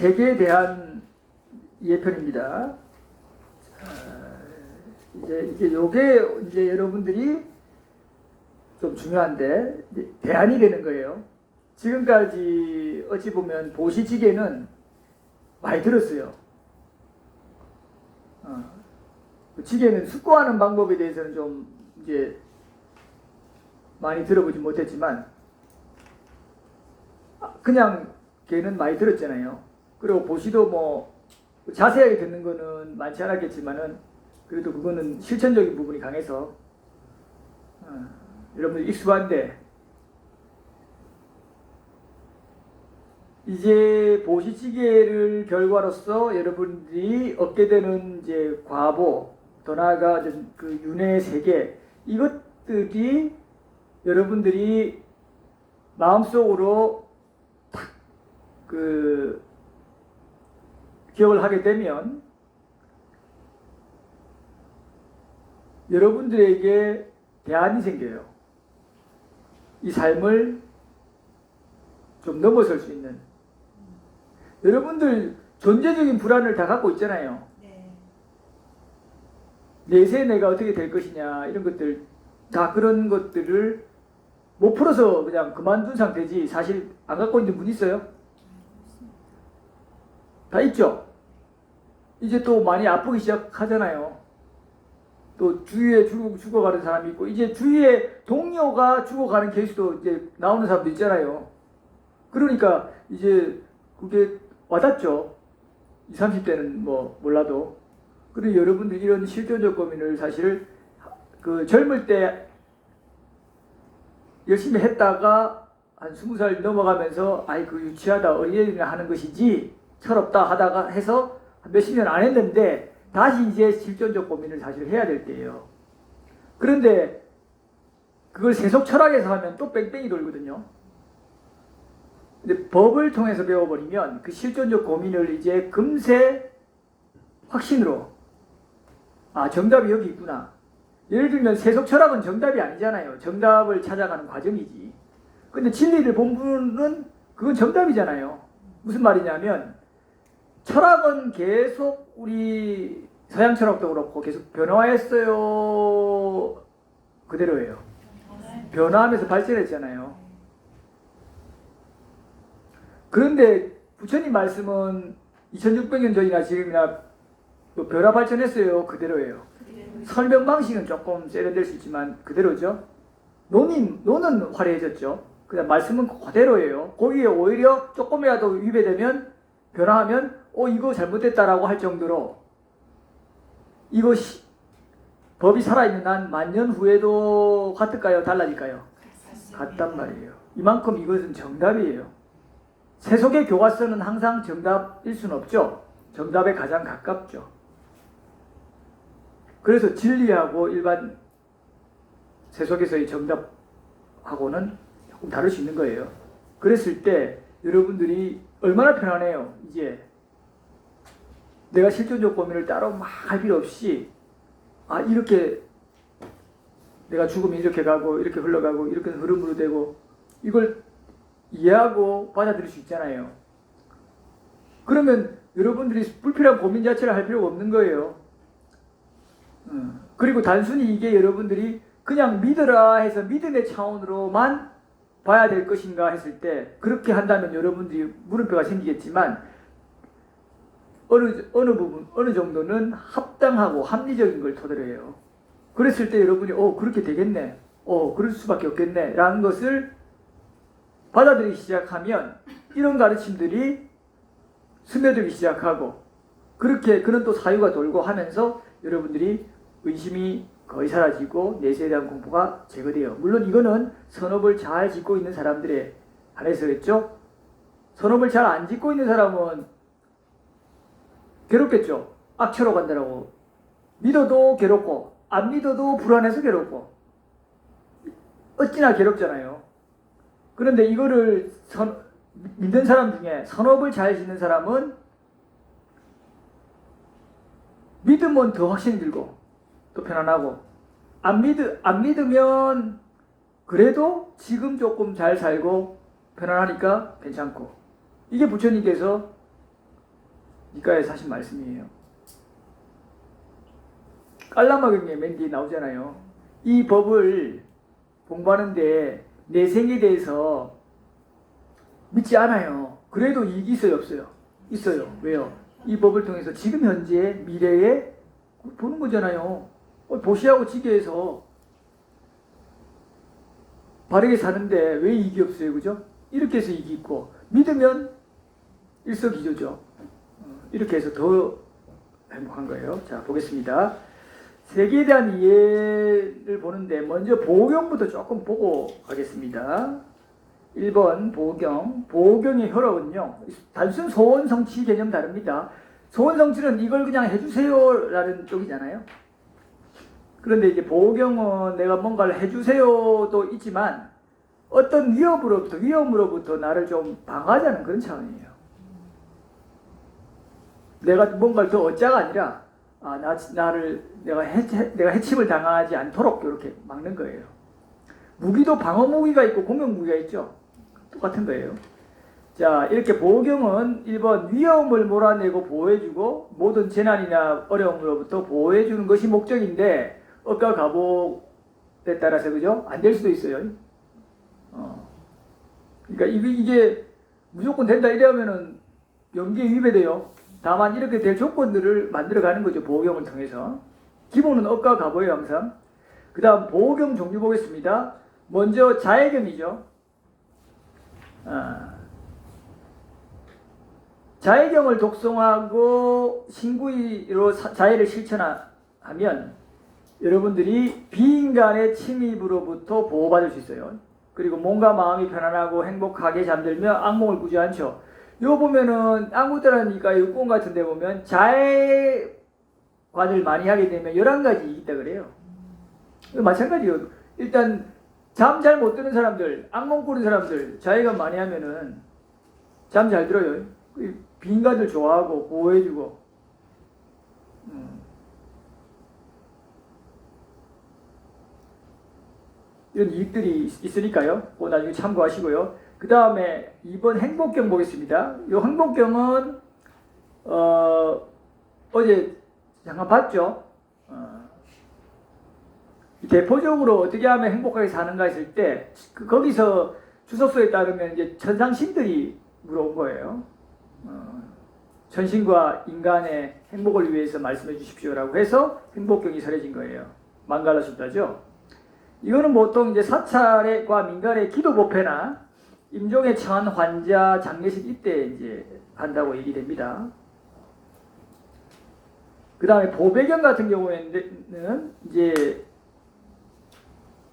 세계에 대한 예편입니다. 이제 요게 이제 여러분들이 좀 중요한데 대안이 되는 거예요. 지금까지 어찌 보면 보시지계는 많이 들었어요. 지계는 숙고하는 방법에 대해서는 좀 이제 많이 들어보지 못했지만 그냥 걔는 많이 들었잖아요. 그리고 보시도 뭐 자세하게 듣는 거는 많지 않았겠지만은 그래도 그거는 실천적인 부분이 강해서 여러분들 익숙한데 이제 보시지계를 결과로서 여러분들이 얻게 되는 이제 과보, 더 나아가 그 윤회 세계, 이것들이 여러분들이 마음속으로 탁 그 기억을 하게 되면 여러분들에게 대안이 생겨요. 이 삶을 좀 넘어설 수 있는. 여러분들 존재적인 불안을 다 갖고 있잖아요. 내세 내가 어떻게 될 것이냐 이런 것들 다 그런 것들을 못 풀어서 그냥 그만둔 상태지 사실 안 갖고 있는 분 있어요? 다 있죠? 이제 또 많이 아프기 시작하잖아요. 또 주위에 죽어가는 사람이 있고 이제 주위에 동료가 죽어가는 케이스도 이제 나오는 사람도 있잖아요. 그러니까 이제 그게 와닿죠. 20, 30대는 뭐 몰라도. 그리고 여러분들 이런 실존적 고민을 사실 그 젊을 때 열심히 했다가 한 20살 넘어가면서 아이 그 유치하다 어린애들이나 하는 것이지 철없다 하다가 해서 몇십 년 안 했는데 다시 이제 실존적 고민을 사실 해야 될 때예요. 그런데 그걸 세속 철학에서 하면 또 뺑뺑이 돌거든요. 근데 법을 통해서 배워버리면 그 실존적 고민을 이제 금세 확신으로 아 정답이 여기 있구나. 예를 들면 세속 철학은 정답이 아니잖아요. 정답을 찾아가는 과정이지. 근데 진리를 본부는 그건 정답이잖아요. 무슨 말이냐면 철학은 계속 우리 서양 철학도 그렇고 계속 변화했어요. 그대로예요. 변화하면서 발전했잖아요. 그런데 부처님 말씀은 2600년 전이나 지금이나 뭐 변화 발전했어요. 그대로예요. 설명 방식은 조금 세련될 수 있지만 그대로죠. 논은 화려해졌죠. 그냥 말씀은 그대로예요. 거기에 오히려 조금이라도 위배되면 변화하면 이거 잘못됐다라고 할 정도로 이것이 법이 살아있는 한 만년 후에도 같을까요? 달라질까요? 같단 말이에요. 이만큼 이것은 정답이에요. 세속의 교과서는 항상 정답일 수는 없죠. 정답에 가장 가깝죠. 그래서 진리하고 일반 세속에서의 정답하고는 조금 다를 수 있는 거예요. 그랬을 때 여러분들이 얼마나 편안해요. 이제 내가 실존적 고민을 따로 막 할 필요 없이 이렇게 내가 죽으면 이렇게 가고 이렇게 흘러가고 이렇게 흐름으로 되고 이걸 이해하고 받아들일 수 있잖아요. 그러면 여러분들이 불필요한 고민 자체를 할 필요가 없는 거예요. 그리고 단순히 이게 여러분들이 그냥 믿으라 해서 믿음의 차원으로만 봐야 될 것인가 했을 때 그렇게 한다면 여러분들이 물음표가 생기겠지만 어느 부분, 어느 정도는 합당하고 합리적인 걸 토대로 해요. 그랬을 때 여러분이 그렇게 되겠네. 그럴 수밖에 없겠네. 라는 것을 받아들이기 시작하면 이런 가르침들이 스며들기 시작하고 그는 또 사유가 돌고 하면서 여러분들이 의심이 거의 사라지고 내세에 대한 공부가 제거돼요. 물론 이거는 선업을 잘 짓고 있는 사람들에 한해서겠죠. 선업을 잘 안 짓고 있는 사람은 괴롭겠죠. 악처로 간다라고. 믿어도 괴롭고 안 믿어도 불안해서 괴롭고 어찌나 괴롭잖아요. 그런데 이거를 믿는 사람 중에 선업을 잘 짓는 사람은 믿으면 더 확신이 들고 또 편안하고 안 믿으면 그래도 지금 조금 잘 살고 편안하니까 괜찮고 이게 부처님께서 니까에서 하신 말씀이에요. 깔라마경에 맨 뒤에 나오잖아요. 이 법을 공부하는데 내 생에 대해서 믿지 않아요. 그래도 이익이 있어요, 없어요? 있어요. 왜요? 이 법을 통해서 지금 현재 미래에 보는 거잖아요. 보시하고 지게해서 바르게 사는데 왜 이익이 없어요? 그죠? 이렇게 해서 이익이 있고, 믿으면 일석이조죠. 이렇게 해서 더 행복한 거예요. 자, 보겠습니다. 세계에 대한 이해를 보는데 먼저 보경부터 조금 보고 가겠습니다. 1번 보경. 보경의 혈업은요, 단순 소원성취 개념 다릅니다. 소원성취는 이걸 그냥 해주세요 라는 쪽이잖아요. 그런데 이제 보경은 내가 뭔가를 해주세요도 있지만 어떤 위험으로부터 나를 좀 방어하자는 그런 차원이에요. 내가 뭔가를 더 얻자가 아니라 내가 해침을 당하지 않도록 이렇게 막는 거예요. 무기도 방어 무기가 있고 공격 무기가 있죠. 똑같은 거예요. 자, 이렇게 보경은 1번 위험을 몰아내고 보호해주고 모든 재난이나 어려움으로부터 보호해주는 것이 목적인데 억과 가복에 따라서 그죠? 안 될 수도 있어요. 그러니까 이게 무조건 된다 이러면은 연기에 위배돼요. 다만 이렇게 될 조건들을 만들어가는 거죠. 보호경을 통해서. 기본은 억과 가보예요. 항상. 그 다음 보호경 종류 보겠습니다. 먼저 자해경이죠. 자해경을 독송하고 신구의로 자해를 실천하면 여러분들이 비인간의 침입으로부터 보호받을 수 있어요. 그리고 몸과 마음이 편안하고 행복하게 잠들며 악몽을 꾸지 않죠. 이거 보면은 안구들하니까 이 꿈 같은 데 보면 자해관을 많이 하게 되면 11가지 있다 그래요. 마찬가지예요. 일단 잠 잘 못 드는 사람들, 악몽 꾸는 사람들, 자해관 많이 하면은 잠 잘 들어요. 비인간들 좋아하고 보호해주고. 이런 이익들이 있으니까요. 그거 나중에 참고하시고요. 그 다음에 2번 행복경 보겠습니다. 이 행복경은 어제 잠깐 봤죠. 대표적으로 어떻게 하면 행복하게 사는가 했을 때 거기서 주석서에 따르면 이제 천상신들이 물어온 거예요. 천신과 인간의 행복을 위해서 말씀해 주십시오라고 해서 행복경이 설해진 거예요. 망갈라숫다죠. 이거는 보통 이제 사찰과 민간의 기도법회나 임종의 처한 환자 장례식 이때 이제 한다고 얘기됩니다. 그 다음에 보배경 같은 경우에는 이제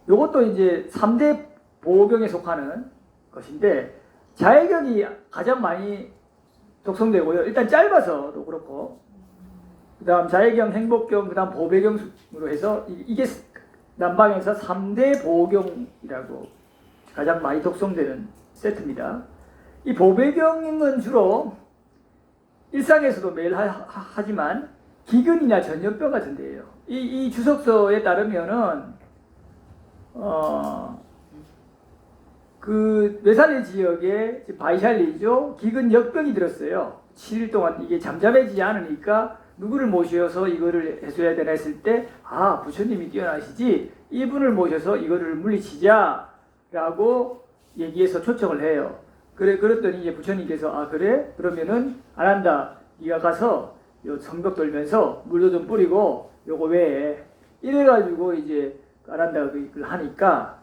요것도 이제 3대 보경에 속하는 것인데 자해경이 가장 많이 독송되고요. 일단 짧아서도 그렇고 그 다음 자해경, 행복경, 그 다음 보배경으로 해서 이게 남방에서 3대 보경이라고 가장 많이 독송되는 세트입니다. 이 보배경은 주로 일상에서도 매일 하지만 기근이나 전염병 같은 데예요. 이 주석서에 따르면은 그 외살레 지역에 바이샬리죠. 기근 역병이 들었어요. 7일 동안 이게 잠잠해지지 않으니까 누구를 모셔서 이거를 해소해야 되나 했을 때 부처님이 뛰어나시지 이분을 모셔서 이거를 물리치자라고 얘기해서 초청을 해요. 그랬더니 이제 부처님께서 그래? 그러면은 안 한다. 네가 가서 요 성벽 돌면서 물도 좀 뿌리고 요거 외에 이래가지고 이제 안 한다 그걸 하니까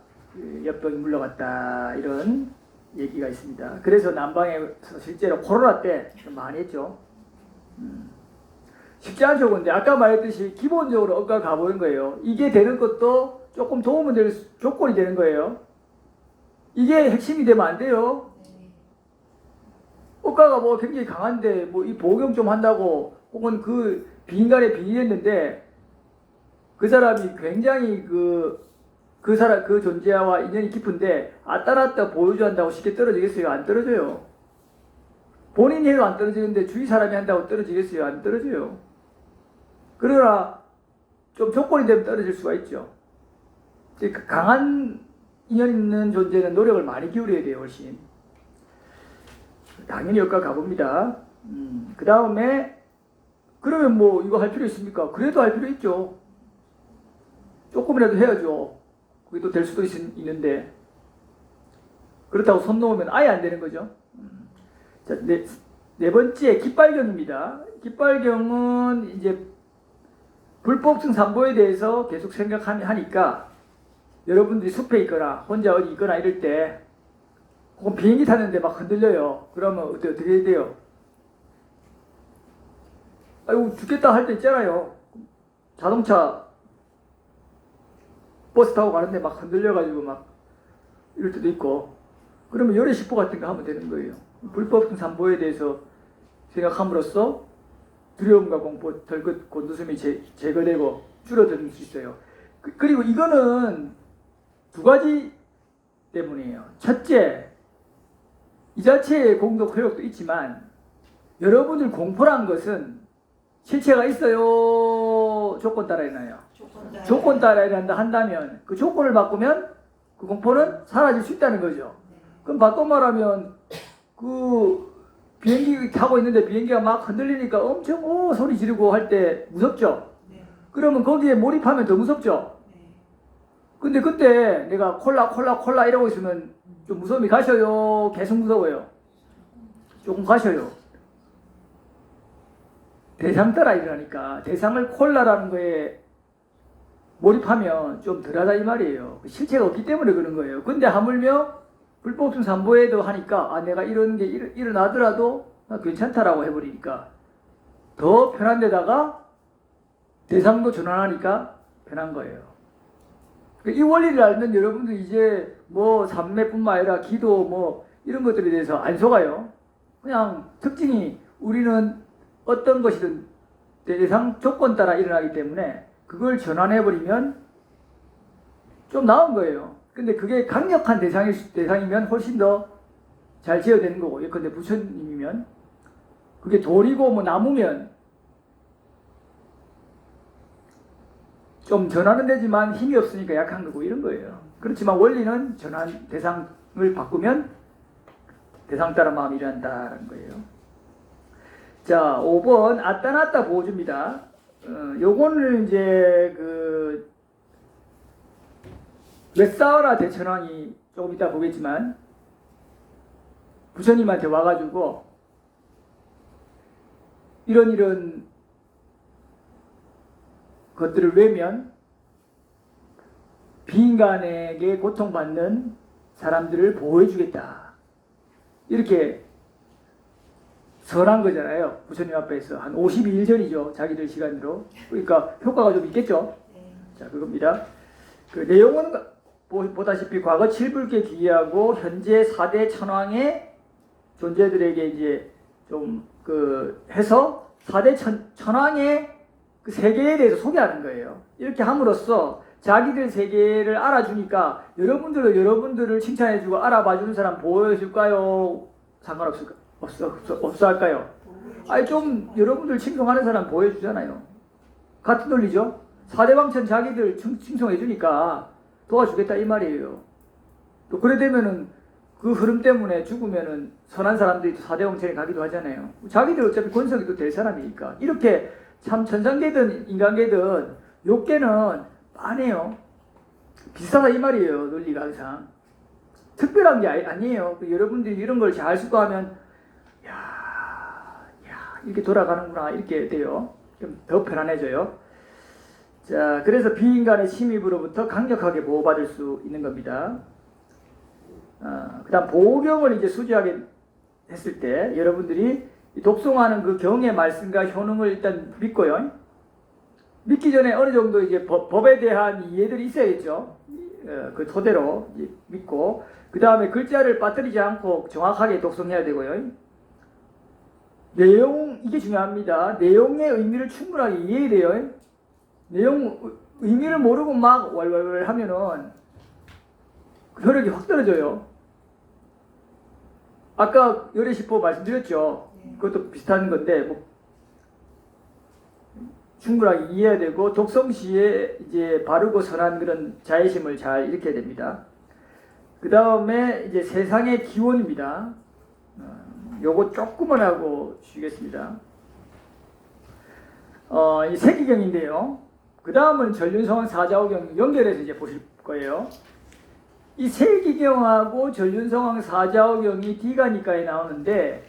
역병이 물러갔다 이런 얘기가 있습니다. 그래서 남방에서 실제로 코로나 때 많이 했죠. 쉽지 않죠. 근데 아까 말했듯이 기본적으로 억가 가보는 거예요. 이게 되는 것도 조금 도움은 될 조건이 되는 거예요. 이게 핵심이 되면 안 돼요. 억가가 뭐 굉장히 강한데 뭐 이 보경 좀 한다고 혹은 그 비인간에 빙의했는데 그 사람이 굉장히 그 존재와 인연이 깊은데 따랐다 보여줘 한다고 쉽게 떨어지겠어요? 안 떨어져요. 본인이 해도 안 떨어지는데 주위 사람이 한다고 떨어지겠어요? 안 떨어져요. 그러나 좀 조건이 되면 떨어질 수가 있죠. 강한 인연 있는 존재는 노력을 많이 기울여야 돼요. 훨씬. 당연히 여기까지 가봅니다. 그 다음에 그러면 뭐 이거 할 필요 있습니까? 그래도 할 필요 있죠. 조금이라도 해야죠. 그게 또 될 수도 있는데 그렇다고 손 놓으면 아예 안 되는 거죠. 자, 네 번째 깃발경입니다. 깃발경은 이제 불법성 삼보에 대해서 계속 생각하니까 여러분들이 숲에 있거나 혼자 어디 있거나 이럴 때 혹은 비행기 타는데 막 흔들려요. 그러면 어떻게 해야 돼요? 아이고 죽겠다 할 때 있잖아요. 자동차 버스 타고 가는데 막 흔들려가지고 막 이럴 때도 있고 그러면 열애식보 같은 거 하면 되는 거예요. 불법성 삼보에 대해서 생각함으로써 두려움과 공포, 덜긋, 곤두섬이 제거되고 줄어들 수 있어요. 그리고 이거는 두 가지 때문이에요. 첫째, 이 자체의 공덕 효력도 있지만 여러분들 공포란 것은 실체가 있어요? 조건 따라 일어나요? 조건 따라 일어난다 한다면 그 조건을 바꾸면 그 공포는 사라질 수 있다는 거죠. 그럼 바꿔 말하면 그 비행기 타고 있는데 비행기가 막 흔들리니까 엄청 소리 지르고 할 때 무섭죠? 그러면 거기에 몰입하면 더 무섭죠? 근데 그때 내가 콜라 이러고 있으면 좀 무서움이 가셔요? 계속 무서워요? 조금 가셔요. 대상 따라 일어나니까 대상을 콜라라는 거에 몰입하면 좀 덜하다 이 말이에요. 실체가 없기 때문에 그런 거예요. 근데 하물며 불법성 삼보에도 하니까 내가 이런 게 일어나더라도 괜찮다라고 해버리니까 더 편한 데다가 대상도 전환하니까 편한 거예요. 이 원리를 알면 여러분들 이제 뭐 삼매뿐만 아니라 기도 뭐 이런 것들에 대해서 안 속아요. 그냥 특징이 우리는 어떤 것이든 대상 조건 따라 일어나기 때문에 그걸 전환해버리면 좀 나은 거예요. 근데 그게 강력한 대상이면 훨씬 더 잘 제어되는 거고, 예컨대 부처님이면 그게 돌이고 뭐 나무면 좀 전환은 되지만 힘이 없으니까 약한 거고 이런 거예요. 그렇지만 원리는 전환 대상을 바꾸면 대상 따라 마음이 일어난다는 거예요. 자, 5번 아따나따 보호주입니다. 요거는 이제 그 웨사와라 대천왕이 조금 이따 보겠지만 부처님한테 와가지고 이런 것들을 외면 비인간에게 고통받는 사람들을 보호해주겠다. 이렇게 설한 거잖아요. 부처님 앞에서 한 52일 전이죠. 자기들 시간으로. 그러니까 효과가 좀 있겠죠. 자, 그겁니다. 그 내용은 보다시피 과거 칠불께 귀하고 현재 4대 천왕의 존재들에게 이제 좀 해서 4대 천왕의 그 세계에 대해서 소개하는 거예요. 이렇게 함으로써 자기들 세계를 알아주니까 여러분들을 칭찬해주고 알아봐주는 사람 보여줄까요? 상관없을까? 없어 할까요? 아니 좀 여러분들 칭송하는 사람 보여주잖아요. 같은 논리죠. 4대 왕천 자기들 칭송해주니까 도와주겠다 이 말이에요. 또 그래 되면은 그 흐름 때문에 죽으면은 선한 사람들이 또 4대 왕천에 가기도 하잖아요. 자기들 어차피 권성이 또 될 사람이니까. 이렇게 참 천상계든 인간계든 욕계는 빤해요. 비슷하다 이 말이에요. 논리가 항상. 특별한 게 아니에요. 여러분들이 이런 걸 잘 수고하면 이렇게 돌아가는구나 이렇게 돼요. 좀 더 편안해져요. 자, 그래서 비인간의 침입으로부터 강력하게 보호받을 수 있는 겁니다. 그 다음 보호경을 이제 수지하게 했을 때 여러분들이 독송하는 그 경의 말씀과 효능을 일단 믿고요. 믿기 전에 어느 정도 이제 법에 대한 이해들이 있어야겠죠. 그 토대로 믿고 그 다음에 글자를 빠뜨리지 않고 정확하게 독송해야 되고요. 내용 이게 중요합니다. 내용의 의미를 충분하게 이해해야 돼요. 내용 의미를 모르고 막 왈왈왈 하면은 효력이 확 떨어져요. 아까 열애시포 말씀드렸죠. 그것도 비슷한 건데 뭐 충분하게 이해해야 되고 독성 시에 이제 바르고 선한 그런 자애심을 잘 일으켜야 됩니다. 그 다음에 이제 세상의 기원입니다. 요거 조금만 하고 쉬겠습니다. 이 세기경인데요. 그 다음은 전륜성황 사자오경 연결해서 이제 보실 거예요. 이 세기경하고 전륜성황 사자오경이 디가니까에 나오는데,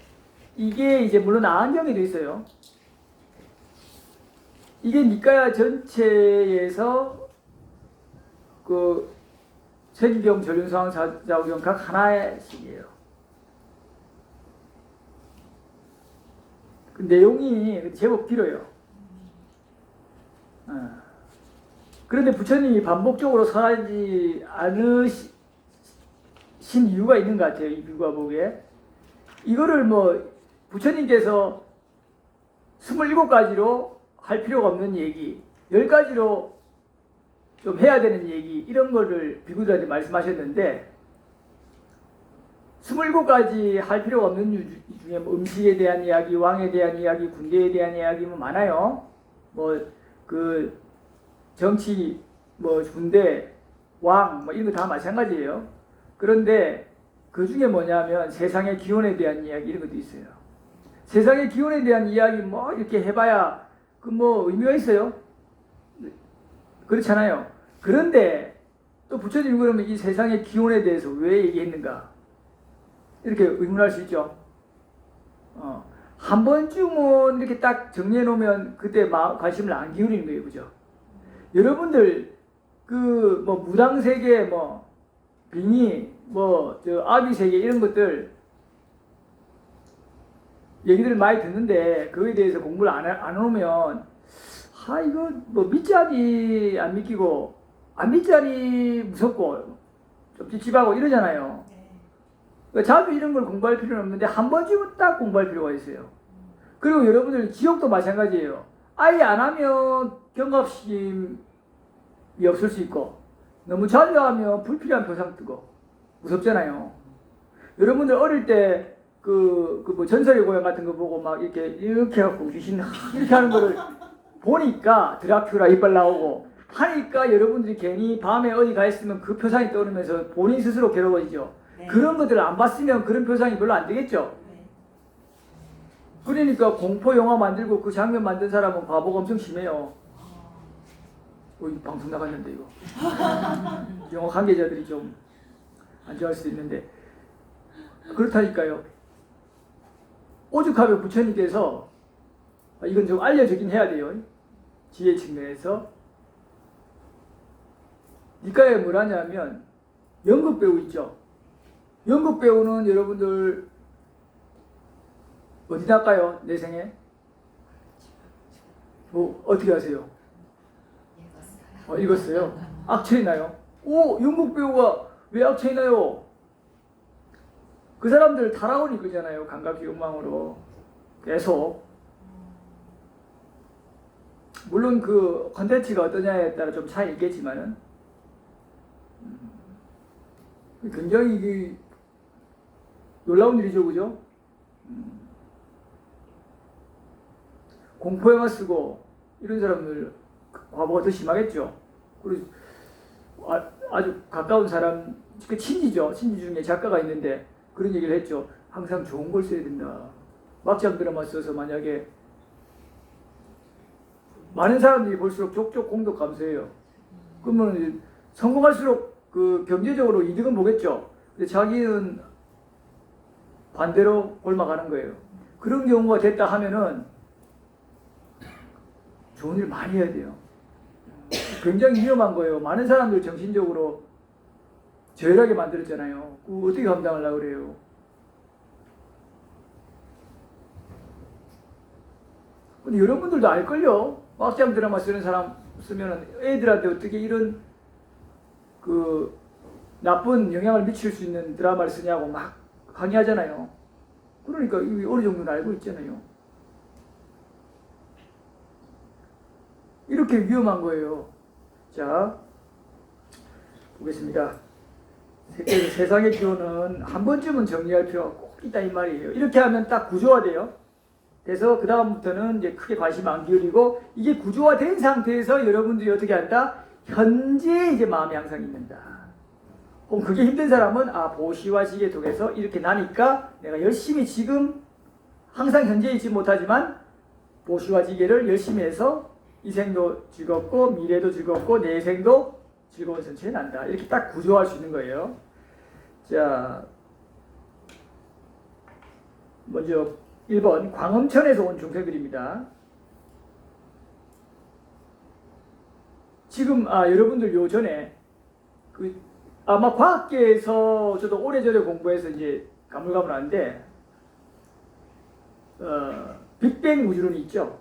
이게 이제 물론 안경이 되어 있어요. 이게 니까야 전체에서 그 세기경, 전륜성황 사자오경 각 하나씩이에요. 그 내용이 제법 길어요. 그런데 부처님이 반복적으로 설하지 않으신 이유가 있는 것 같아요. 이 비과복에. 이거를 뭐 부처님께서 27가지로 할 필요가 없는 얘기, 10가지로 좀 해야 되는 얘기, 이런 거를 비구들한테 말씀하셨는데, 27가지 할 필요가 없는 이유 중에 뭐 음식에 대한 이야기, 왕에 대한 이야기, 군대에 대한 이야기 뭐 많아요. 뭐 그 정치, 뭐 군대, 왕, 뭐 이런 거 다 마찬가지예요. 그런데 그 중에 뭐냐면 세상의 기원에 대한 이야기, 이런 것도 있어요. 세상의 기원에 대한 이야기 뭐 이렇게 해봐야 그 뭐 의미가 있어요? 그렇잖아요. 그런데 또 부처님이 그러면 이 세상의 기원에 대해서 왜 얘기했는가? 이렇게 의문할 수 있죠. 한 번쯤은 이렇게 딱 정리해 놓으면 그때 관심을 안 기울이는 거예요. 그죠? 여러분들 그 뭐 무당세계, 뭐 빙의, 뭐 저 아비세계 이런 것들 얘기들을 많이 듣는데, 그거에 대해서 공부를 안 해놓으면 이거 뭐 믿자니 안 믿기고, 안 믿자니 무섭고 좀 찝찝하고 이러잖아요. 자주 이런 걸 공부할 필요는 없는데 한 번쯤은 딱 공부할 필요가 있어요. 그리고 여러분들 지옥도 마찬가지예요. 아예 안 하면 경각심이 없을 수 있고, 너무 자주 하면 불필요한 표상 뜨고 무섭잖아요. 여러분들 어릴 때 뭐 전설의 고향 같은 거 보고 막 이렇게 하고 귀신 이렇게 하는 거를 보니까 드라큘라 이빨 나오고 하니까 여러분들이 괜히 밤에 어디 가 있으면 그 표상이 떠오르면서 본인 스스로 괴로워지죠. 네. 그런 것들을 안 봤으면 그런 표상이 별로 안 되겠죠. 네. 그러니까 공포 영화 만들고 그 장면 만든 사람은 바보가 엄청 심해요. 이거 방송 나갔는데 이거 영화 관계자들이 좀 안 좋아할 수도 있는데, 그렇다니까요. 오죽하면 부처님께서 이건 좀 알려주긴 해야 돼요. 지혜 측면에서. 니까에 뭘 하냐면 연극배우 있죠. 연극배우는 여러분들 어디 나가요? 내 생에? 뭐 어떻게 하세요? 읽었어요? 악취 나요? 연극배우가 왜 악취 나요? 그 사람들 타락을 이끌잖아요. 감각 욕망으로 계속. 물론 그 컨텐츠가 어떠냐에 따라 좀 차이 있겠지만은 굉장히 놀라운 일이죠. 그죠? 공포영화 쓰고 이런 사람들 과거가 더 심하겠죠. 그리고 아주 가까운 사람, 그 친지죠. 친지 중에 작가가 있는데 그런 얘기를 했죠. 항상 좋은 걸 써야 된다. 막장 드라마 써서 만약에 많은 사람들이 볼수록 족족 공덕 감소해요. 그러면 성공할수록 그 경제적으로 이득은 보겠죠. 근데 자기는 반대로 옮아가는 거예요. 그런 경우가 됐다 하면은 좋은 일 많이 해야 돼요. 굉장히 위험한 거예요. 많은 사람들 정신적으로 저열하게 만들었잖아요. 어떻게 감당하려고 그래요? 근데 여러분들도 알걸요? 막장 드라마 쓰는 사람 쓰면은 애들한테 어떻게 이런 그 나쁜 영향을 미칠 수 있는 드라마를 쓰냐고 막 강의하잖아요. 그러니까 어느 정도는 알고 있잖아요. 이렇게 위험한 거예요. 자, 보겠습니다. 세상의 기원은 한 번쯤은 정리할 필요가 꼭 있다 이 말이에요. 이렇게 하면 딱 구조화돼요. 그래서 그 다음부터는 이제 크게 관심 안 기울이고, 이게 구조화된 상태에서 여러분들이 어떻게 한다? 현재 이제 마음이 항상 있는다. 혹은 그게 힘든 사람은 보시와 지게 독에서 이렇게 나니까 내가 열심히 지금 항상 현재 있지 못하지만 보시와 지게를 열심히 해서 이 생도 즐겁고 미래도 즐겁고 내 생도 즐거운 선체에 난다. 이렇게 딱 구조할 수 있는 거예요. 자, 먼저 1번 광음천에서 온 중생들입니다. 지금 여러분들 요전에 아마 과학계에서 저도 오래전에 공부해서 이제 가물가물한데 빅뱅 우주론이 있죠.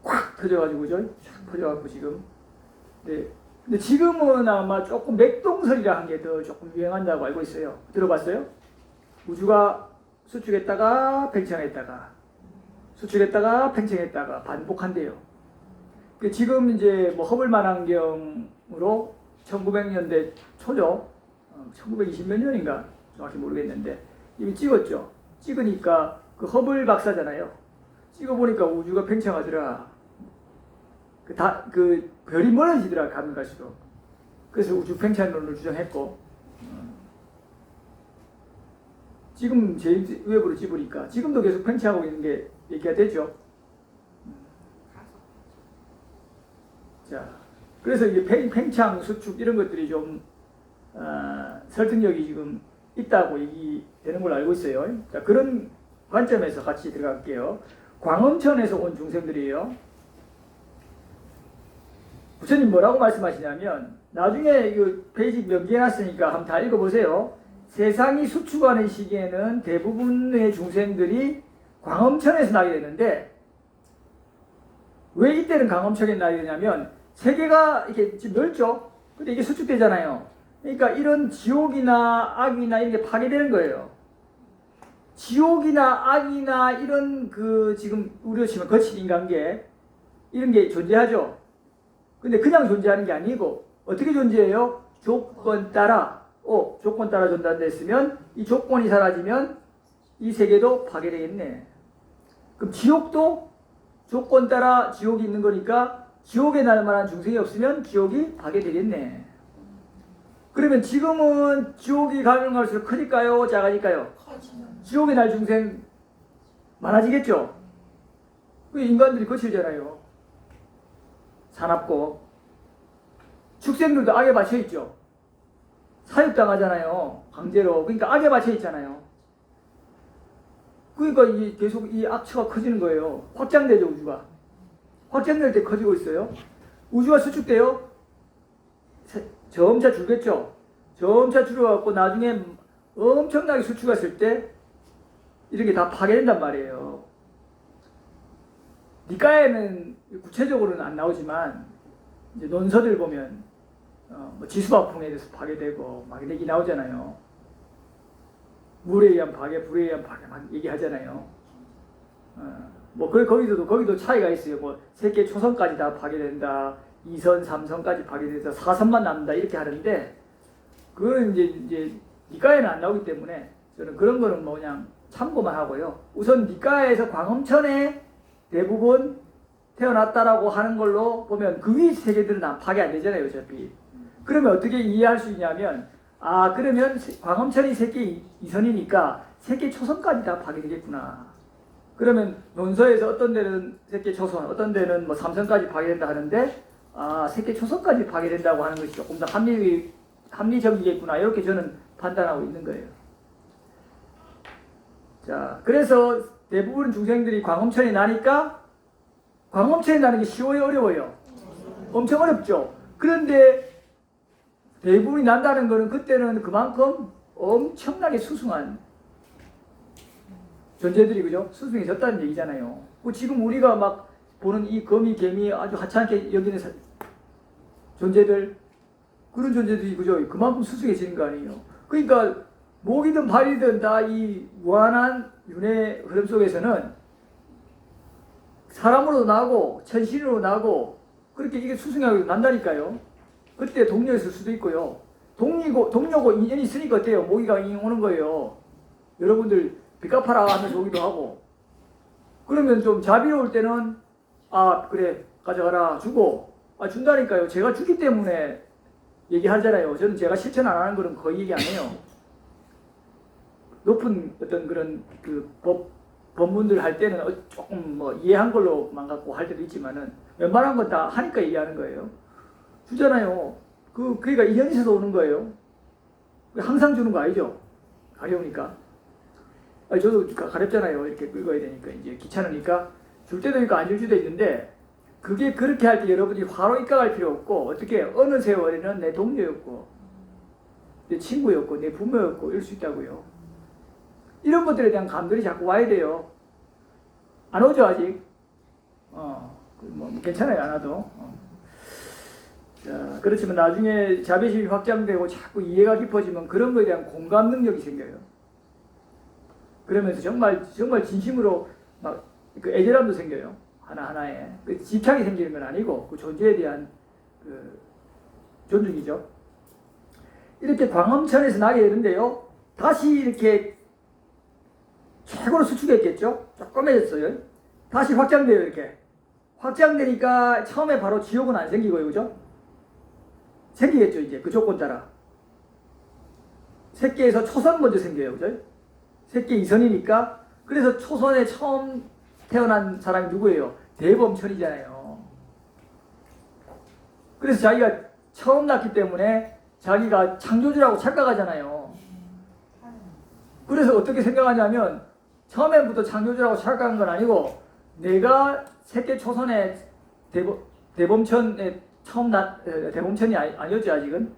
콱 터져가지고 그죠? 쫙 터져가지고 지금. 네. 근데 지금은 아마 조금 맥동설이라는 게 더 조금 유행한다고 알고 있어요. 들어봤어요? 우주가 수축했다가 팽창했다가 수축했다가 팽창했다가 반복한대요. 지금 이제 뭐 허블 만환경으로 1900년대 초죠. 1920 몇 년인가 정확히 모르겠는데 이미 찍었죠. 찍으니까 그 허블 박사잖아요. 찍어보니까 우주가 팽창하더라. 그 별이 멀어지더라 가면 갈수록. 그래서 우주 팽창론을 주장했고 지금 제임스 웹으로 집으니까 지금도 계속 팽창하고 있는 게 얘기가 되죠. 자, 그래서 이게 팽창, 수축 이런 것들이 좀 설득력이 지금 있다고 얘기되는 걸로 알고 있어요. 자, 그런 관점에서 같이 들어갈게요. 광음천에서 온 중생들이에요. 부처님 뭐라고 말씀하시냐면 나중에 이 페이지 명기해놨으니까 한번 다 읽어보세요. 세상이 수축하는 시기에는 대부분의 중생들이 광음천에서 나게 되는데 왜 이때는 광음천에 나게 되냐면 세계가 이렇게 지금 넓죠. 근데 이게 수축되잖아요. 그러니까 이런 지옥이나 악이나 이런 게 파괴되는 거예요. 지옥이나 악이나 이런 지금 우리로 치면 거친 인간계 이런 게 존재하죠. 근데 그냥 존재하는 게 아니고 어떻게 존재해요? 조건 따라 조건 따라 전달됐으면 이 조건이 사라지면 이 세계도 파괴되겠네. 그럼 지옥도 조건 따라 지옥이 있는 거니까 지옥에 날 만한 중생이 없으면 지옥이 파괴되겠네. 그러면 지금은 지옥이 가면 갈수록 커질까요? 작아질까요? 지옥에 날 중생 많아지겠죠? 그 인간들이 거칠잖아요. 사납고 축생들도 악에 받쳐있죠. 사육당하잖아요. 강제로. 그러니까 악에 받쳐있잖아요. 그러니까 계속 이 악처가 커지는 거예요. 확장되죠, 우주가. 확장될 때 커지고 있어요. 우주가 수축돼요. 점차 줄겠죠. 점차 줄어갖고 나중에 엄청나게 수축했을 때 이런 게 다 파괴된단 말이에요. 니까에는 구체적으로는 안 나오지만 이제 논서들 보면 뭐 지수박풍에 대해서 파괴되고 막 얘기 나오잖아요. 물에 의한 파괴, 불에 의한 파괴 막 얘기하잖아요. 뭐 거기도 차이가 있어요. 뭐 세계 초선까지 다 파괴된다, 2선, 3선까지 파괴돼서 4선만 남는다 이렇게 하는데 그거는 이제 니까에는 안 나오기 때문에 저는 그런 거는 뭐 그냥 참고만 하고요. 우선 니까에서 광음천에 대부분 태어났다라고 하는 걸로 보면 그 위 세계들은 파괴 안 되잖아요, 어차피. 그러면 어떻게 이해할 수 있냐면 그러면 광음천이 세계 2선이니까 세계 초선까지 다 파괴되겠구나. 그러면 논서에서 어떤 데는 세계 초선, 어떤 데는 뭐 3선까지 파괴된다 하는데 세계 초선까지 파괴된다고 하는 것이 조금 더 합리적이겠구나. 이렇게 저는 판단하고 있는 거예요. 자, 그래서 대부분 중생들이 광음천이 나니까 광음천이 나는 게 쉬워요, 어려워요? 엄청 어렵죠. 그런데 대부분이 난다는 거는 그때는 그만큼 엄청나게 수승한 존재들이 그죠? 수승해졌다는 얘기잖아요. 지금 우리가 막 보는 이 거미, 개미 아주 하찮게 여기는 존재들 그런 존재들이 그죠? 그만큼 수승해지는 거 아니에요. 그러니까 목이든 발이든 다 이 무한한 윤회 흐름 속에서는 사람으로 나고 천신으로 나고 그렇게 이게 수승하고 난다니까요. 그때 동료였을 수도 있고요. 동료고 인연이 있으니까 어때요? 모기가 오는 거예요. 여러분들 빚 갚아라 하면서 오기도 하고. 그러면 좀 자비로울 때는 그래 가져가라 주고 준다니까요. 제가 주기 때문에 얘기하잖아요. 저는 제가 실천 안 하는 거는 거의 얘기 안 해요. 높은 어떤 그런 그 법문들 할 때는 조금 뭐 이해한 걸로만 갖고 할 때도 있지만은 웬만한 건 다 하니까 얘기하는 거예요. 주잖아요. 그러니까 인연에서 오는 거예요. 항상 주는 거 아니죠? 가려우니까. 저도 가렵잖아요. 이렇게 긁어야 되니까 이제 귀찮으니까 줄 때도 있고 안 줄 때도 있는데 그게 그렇게 할 때 여러분이 화로 입각할 필요 없고 어떻게 어느 세월에는 내 동료였고 내 친구였고 내 부모였고 이럴 수 있다고요. 이런 것들에 대한 감들이 자꾸 와야 돼요. 안 오죠 아직? 뭐 괜찮아요 안 와도. 자, 그렇지만 나중에 자비심이 확장되고 자꾸 이해가 깊어지면 그런 거에 대한 공감 능력이 생겨요. 그러면서 정말 진심으로 막 그 애절함도 생겨요. 하나하나에. 그 집착이 생기는 건 아니고 그 존재에 대한 그 존중이죠. 이렇게 광엄천에서 나게 되는데요. 다시 이렇게 최고로 수축했겠죠. 조그매졌어요. 다시 확장돼요. 이렇게. 확장되니까 처음에 바로 지옥은 안 생기고요. 그죠? 생기겠죠. 이제 그 조건 따라. 새끼에서 초선 먼저 생겨요. 그죠? 새끼 이선이니까. 그래서 초선에 처음 태어난 사람이 누구예요? 대범천이잖아요. 그래서 자기가 처음 낳기 때문에 자기가 창조주라고 착각하잖아요. 그래서 어떻게 생각하냐면 처음에부터 창조주라고 착각한 건 아니고 내가 새끼 초선에 대범천에 대범천이 아니었지 아직은.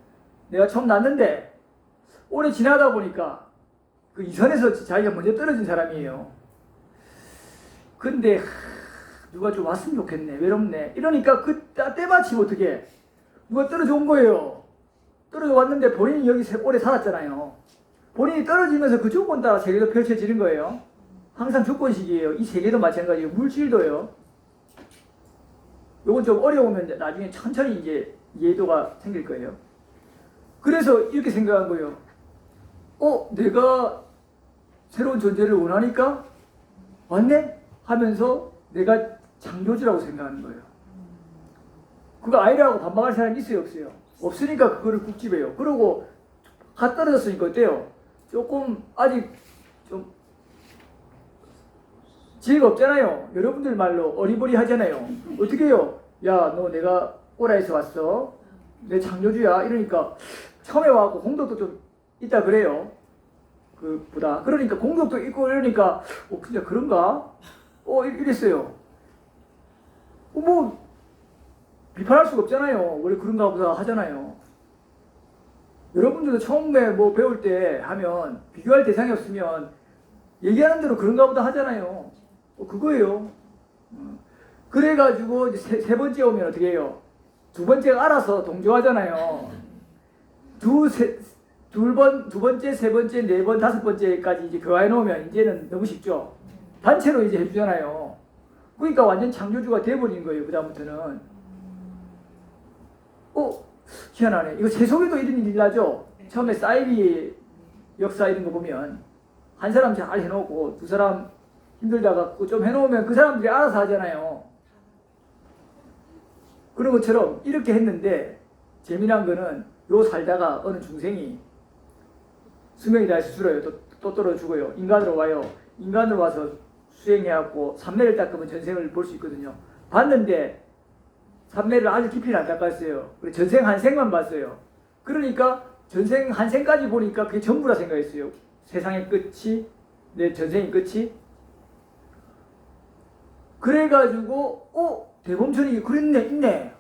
내가 처음 낳는데 오래 지나다 보니까 그 이선에서 자기가 먼저 떨어진 사람이에요. 근데 누가 좀 왔으면 좋겠네. 외롭네. 이러니까 그 때마침 어떻게 누가 떨어져 온 거예요. 떨어져 왔는데 본인이 여기 오래 살았잖아요. 본인이 떨어지면서 그 조건 따라 세계도 펼쳐지는 거예요. 항상 조건식이에요. 이 세계도 마찬가지예요. 물질도요. 요건 좀 어려우면 나중에 천천히 이제 이해도가 생길 거예요. 그래서 이렇게 생각한 거예요. 내가 새로운 존재를 원하니까 왔네? 하면서 내가 창조주라고 생각하는 거예요. 그거 아니라고 반박할 사람이 있어요? 없어요? 없으니까 그거를 꾹 집어요. 그러고 가 떨어졌으니까 어때요? 조금 아직 좀 지혜가 없잖아요. 여러분들 말로 어리버리 하잖아요. 어떻게 해요? 야, 너 내가 오라에서 왔어. 내 창조주야. 이러니까 처음에 와갖고 공덕도 좀 있다 그래요. 그보다. 그러니까 공덕도 있고 이러니까 진짜 그런가? 이랬어요. 뭐 비판할 수가 없잖아요. 원래 그런가 보다 하잖아요. 여러분들도 처음에 뭐 배울 때 하면 비교할 대상이 없으면 얘기하는 대로 그런가 보다 하잖아요. 그거예요. 그래가지고 이제 세 번째 오면 어떻게 해요? 두 번째가 알아서 동조하잖아요. 두 번째, 세 번째, 네 번, 다섯 번째까지 이제 교화해 놓으면 이제는 너무 쉽죠. 단체로 이제 해주잖아요. 그러니까 완전 창조주가 돼버린 거예요. 그 다음부터는. 희한하네. 이거 세속에도 이런 일이 나죠. 처음에 사이비 역사 이런 거 보면 한 사람 잘 해놓고 두 사람 힘들다가 좀 해놓으면 그 사람들이 알아서 하잖아요. 그런 것처럼 이렇게 했는데 재미난 거는 요 살다가 어느 중생이 수명이 다해서 줄어요. 또 떨어 죽어요. 인간으로 와요. 인간으로 와서 수행해갖고 삼매를 닦으면 전생을 볼 수 있거든요. 봤는데 삼매를 아주 깊이는 안 닦았어요. 전생 한 생만 봤어요. 그러니까 전생 한 생까지 보니까 그게 전부라 생각했어요. 세상의 끝이, 내 전생의 끝이. 그래가지고 대범천이 그랬네, 있네.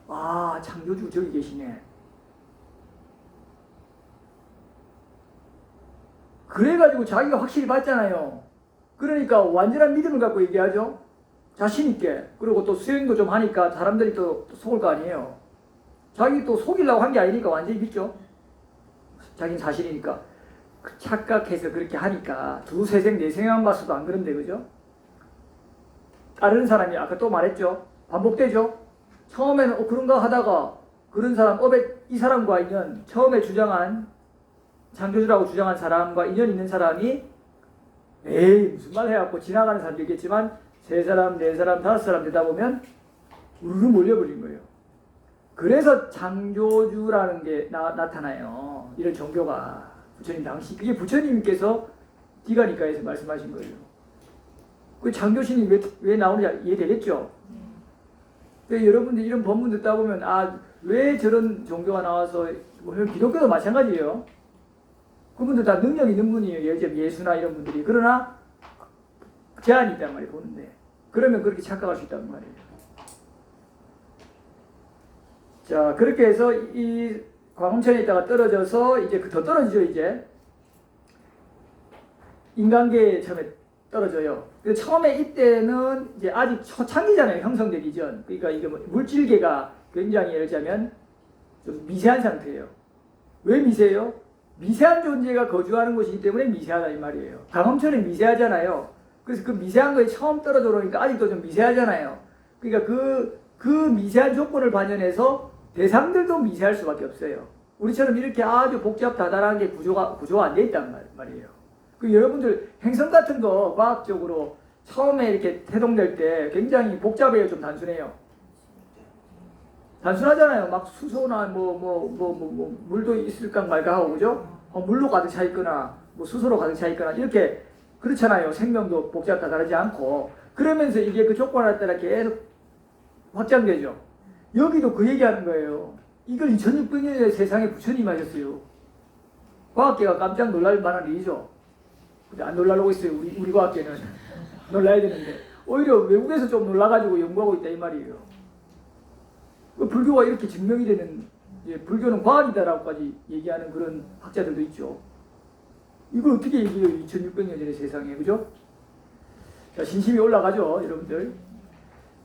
창조주 저기 계시네. 그래가지고 자기가 확실히 봤잖아요. 그러니까 완전한 믿음을 갖고 얘기하죠. 자신있게. 그리고 또 수행도 좀 하니까 사람들이 또 속을 거 아니에요. 자기 또 속이려고 한 게 아니니까 완전히 믿죠. 자기는 사실이니까. 착각해서 그렇게 하니까 두세 생, 네 생만 봤어도 안 그런데, 그죠? 다른 사람이 아까 또 말했죠. 반복되죠. 처음에는 그런가 하다가 그런 사람, 이 사람과 인연, 처음에 주장한 창조주라고 주장한 사람과 인연 있는 사람이 에이 무슨 말 해갖고 지나가는 사람도 있겠지만 세 사람, 네 사람, 다섯 사람 되다 보면 우르르 몰려버린 거예요. 그래서 창조주라는 게 나타나요. 이런 종교가 부처님 당시 그게 부처님께서 디가니까에서 말씀하신 거예요. 그 창조신이 왜 나오는지 이해되겠죠? 여러분들 이런 본문 듣다 보면 왜 저런 종교가 나와서 뭐 기독교도 마찬가지예요. 그분들 다 능력 있는 분이에요. 예수나 이런 분들이. 그러나 제한이 있단 말이에요. 보는데. 그러면 그렇게 착각할 수 있단 말이에요. 자, 그렇게 해서 이 광음천에 있다가 떨어져서 이제 더 떨어지죠. 이제 인간계에 처음에 떨어져요. 근데 처음에 이때는 이제 아직 초창기잖아요. 형성되기 전. 그러니까 이게 뭐 물질계가 굉장히 예를 들자면 좀 미세한 상태예요. 왜 미세해요? 미세한 존재가 거주하는 곳이기 때문에 미세하다 이 말이에요. 광음천이 미세하잖아요. 그래서 그 미세한 거에 처음 떨어져 오니까 아직도 좀 미세하잖아요. 그러니까 그 미세한 조건을 반영해서 대상들도 미세할 수밖에 없어요. 우리처럼 이렇게 아주 복잡 다단한 게 구조가 안 돼 있단 말이에요. 그 여러분들 행성 같은 거 과학적으로 처음에 이렇게 태동될 때 굉장히 복잡해요. 좀 단순해요. 단순하잖아요. 막 수소나 물도 있을까 말까 하고 그죠? 물로 가득 차 있거나 뭐 수소로 가득 차 있거나 이렇게 그렇잖아요. 생명도 복잡 다다르지 않고 그러면서 이게 그 조건에 따라 계속 확장되죠. 여기도 그 얘기하는 거예요. 이걸 2600년에 세상에 부처님 하셨어요. 과학계가 깜짝 놀랄 만한 일이죠. 근데 안 놀라려고 있어요. 우리 과학계는. 놀라야 되는데. 오히려 외국에서 좀 놀라가지고 연구하고 있다 이 말이에요. 불교가 이렇게 증명이 되는, 불교는 과학이다라고까지 얘기하는 그런 학자들도 있죠. 이걸 어떻게 얘기해요? 2600년 전의 세상에. 그죠? 자, 신심이 올라가죠. 여러분들.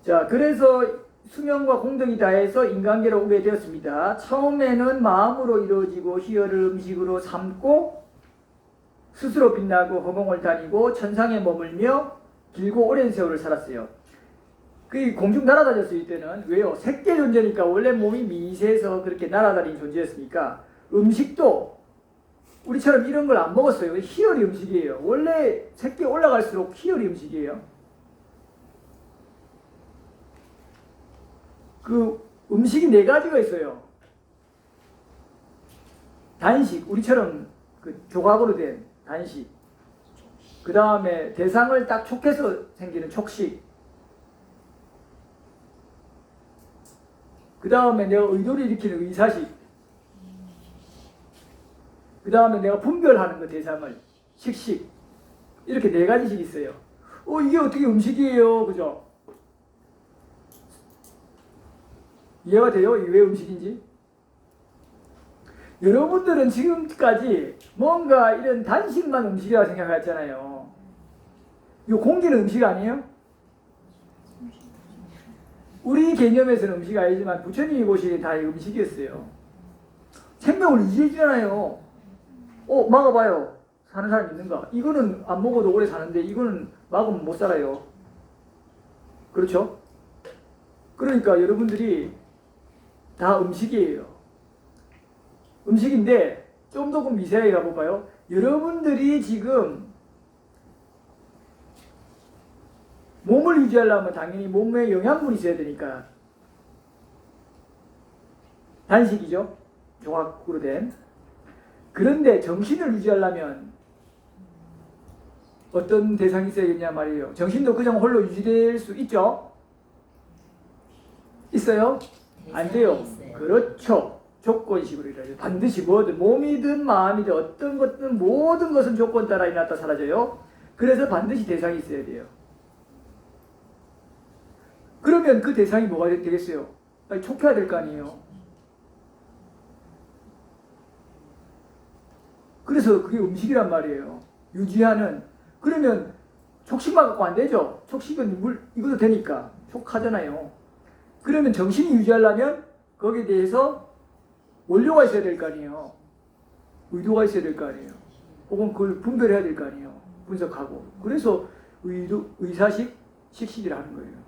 자, 그래서 수명과 공덕이 다해서 인간계로 오게 되었습니다. 처음에는 마음으로 이루어지고 희열을 음식으로 삼고 스스로 빛나고 허공을 다니고 천상에 머물며 길고 오랜 세월을 살았어요. 그 공중 날아다녔을 때는 왜요? 색계 존재니까 원래 몸이 미세해서 그렇게 날아다니는 존재였으니까 음식도 우리처럼 이런 걸 안 먹었어요. 희열이 음식이에요. 원래 색계 올라갈수록 희열이 음식이에요. 그 음식이 4가지가 있어요. 단식, 우리처럼 그 조각으로 된 단식. 그 다음에 대상을 딱 촉해서 생기는 촉식. 그 다음에 내가 의도를 일으키는 의사식. 그 다음에 내가 분별하는 거 대상을 식식. 이렇게 4가지씩 있어요. 이게 어떻게 음식이에요? 그죠? 이해가 돼요? 이게 왜 음식인지? 여러분들은 지금까지 뭔가 이런 단식만 음식이라고 생각했잖아요. 이 공기는 음식 아니에요? 우리 개념에서는 음식 아니지만 부처님이 보시기엔 다 음식이었어요. 생명을 유지해주잖아요. 막아봐요. 사는 사람 있는가? 이거는 안 먹어도 오래 사는데 이거는 막으면 못 살아요. 그렇죠? 그러니까 여러분들이 다 음식이에요. 음식인데 좀 더 미세하게 가볼까요? 여러분들이 지금 몸을 유지하려면 당연히 몸에 영양분이 있어야 되니까 단식이죠. 종합으로 된. 그런데 정신을 유지하려면 어떤 대상이 있어야겠냐 말이에요. 정신도 그냥 홀로 유지될 수 있죠? 있어요? 안 돼요. 그렇죠. 조건식으로 일어나죠. 반드시 뭐든 몸이든 마음이든 어떤 것든 모든 것은 조건 따라 일어났다 사라져요. 그래서 반드시 대상이 있어야 돼요. 그러면 그 대상이 뭐가 되겠어요? 촉해야 될 거 아니에요. 그래서 그게 음식이란 말이에요. 유지하는. 그러면 촉식만 갖고 안 되죠. 촉식은 이것도 되니까 촉하잖아요. 그러면 정신이 유지하려면 거기에 대해서 원료가 있어야 될 거 아니에요. 의도가 있어야 될 거 아니에요. 혹은 그걸 분별해야 될 거 아니에요. 분석하고. 그래서 의사식, 식식이라 하는 거예요.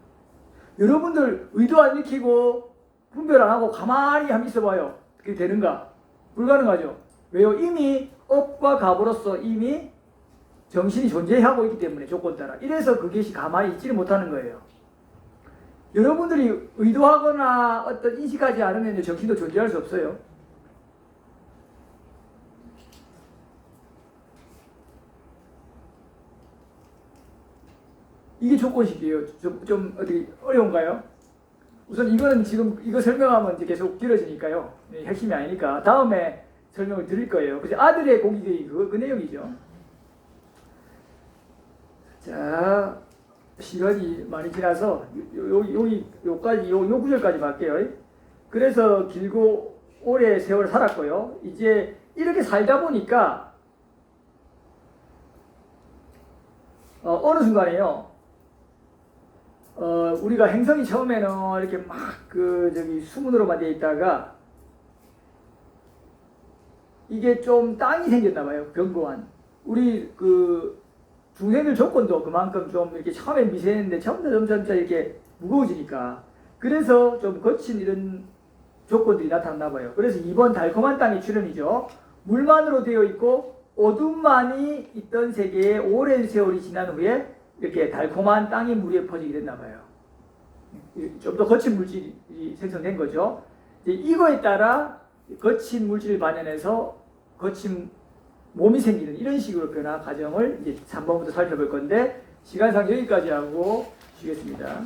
여러분들 의도 안 익히고 분별 안 하고 가만히 한번 있어봐요. 그게 되는가? 불가능하죠. 왜요? 이미 업과 갑으로서 이미 정신이 존재하고 있기 때문에 조건 따라. 이래서 그것이 가만히 있지를 못하는 거예요. 여러분들이 의도하거나 어떤 인식하지 않으면 정신도 존재할 수 없어요. 이게 조건식이에요. 좀 어디 어려운가요? 우선 이거는 지금 이거 설명하면 이제 계속 길어지니까요. 핵심이 아니니까 다음에 설명을 드릴 거예요. 그래서 아들의 공익이 그 내용이죠. 자, 시간이 많이 지나서 요까지 요 구절까지 할게요. 그래서 길고 오래 세월 살았고요. 이제 이렇게 살다 보니까 어느 순간에요. 우리가 행성이 처음에는 이렇게 막 수문으로만 되어 있다가 이게 좀 땅이 생겼나 봐요. 견고한. 우리 중생들 조건도 그만큼 좀 이렇게 처음에 미세했는데 점차 이렇게 무거워지니까 그래서 좀 거친 이런 조건들이 나타났나 봐요. 그래서 이번 달콤한 땅의 출현이죠. 물만으로 되어 있고 어둠만이 있던 세계에 오랜 세월이 지난 후에 이렇게 달콤한 땅이 물에 퍼지게 됐나 봐요. 좀 더 거친 물질이 생성된 거죠. 이거에 따라 거친 물질을 반영해서 거친 몸이 생기는 이런 식으로 변화 과정을 이제 3번부터 살펴볼 건데 시간상 여기까지 하고 쉬겠습니다.